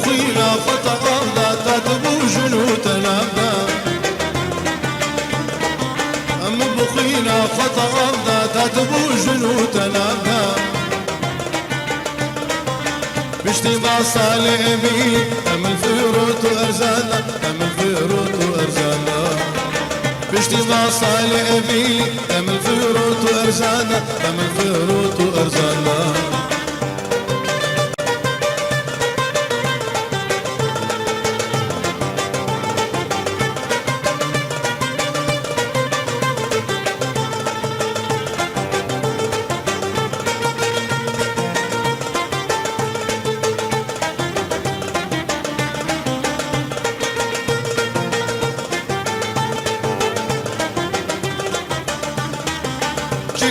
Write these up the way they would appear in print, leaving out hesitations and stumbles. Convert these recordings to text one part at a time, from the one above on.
بخينا فتغضى تتبو جنوتنا أم بخينا فتغضى تتبو جنوتنا باشتباع صالبي أم الفيروت وأرزانا أم الفيروت وأرزانا باشتباع صالبي أم الفيروت وأرزانا أم الفيروت وأرزانا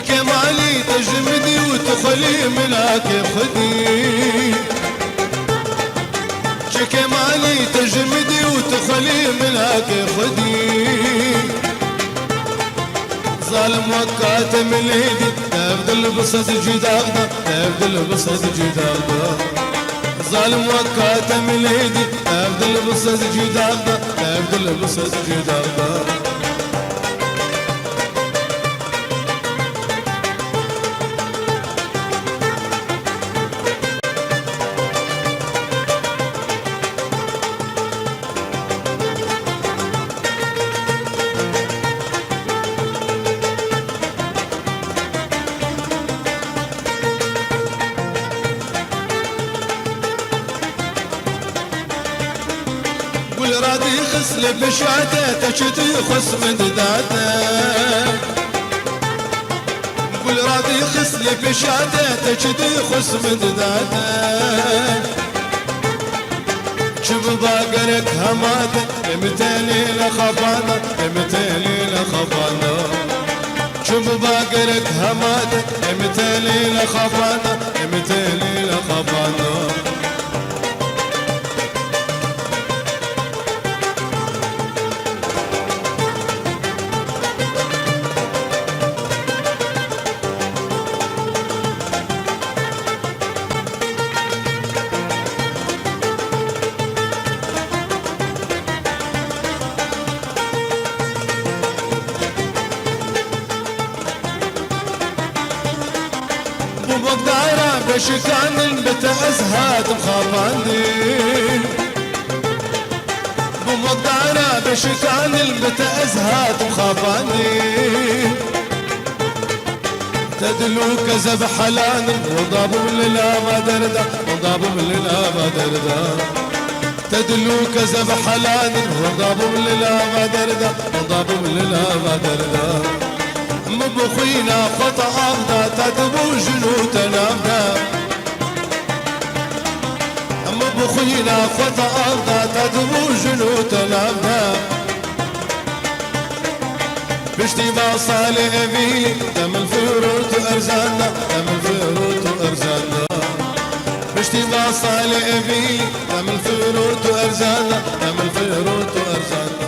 كمالي تجمدي وتخلي ملاك خدي كمالي تجمدي وتخلي ملاك خدي ظالم وكاتم الهدي تبدل بصد جداغدا تبدل بصد جداغدا ظالم وكاتم الهدي تبدل بصد جداغدا تبدل بصد جداغدا قول رادي خسل بشاته تشتي خص من داته قول رادي خسل بشاته تشتي خص من داته شوف باقرك هماته امتالي لخفانا امتالي لخفانا شوف باقرك هماته امتالي لخفانا امتالي لخفانا بمقدارة بشكان البت أزهاد مخافاندي بمقدارة بشكان البت أزهاد مخافاندي تدلو كذب حلال وضابو للا ما دردا وضابو للا ما دردا تدلو كذب حلال وضابو للا ما دردا وضابو للا ما دردا مبخينا خطأ أغدا تدبو جنوتنا مبخينا خطأ أغدا تدبو جنوتنا باشتباع صالبي دم الفيروت أرزانا دم الفيروت أرزانا باشتباع صالبي دم الفيروت أرزانا دم الفيروت أرزانا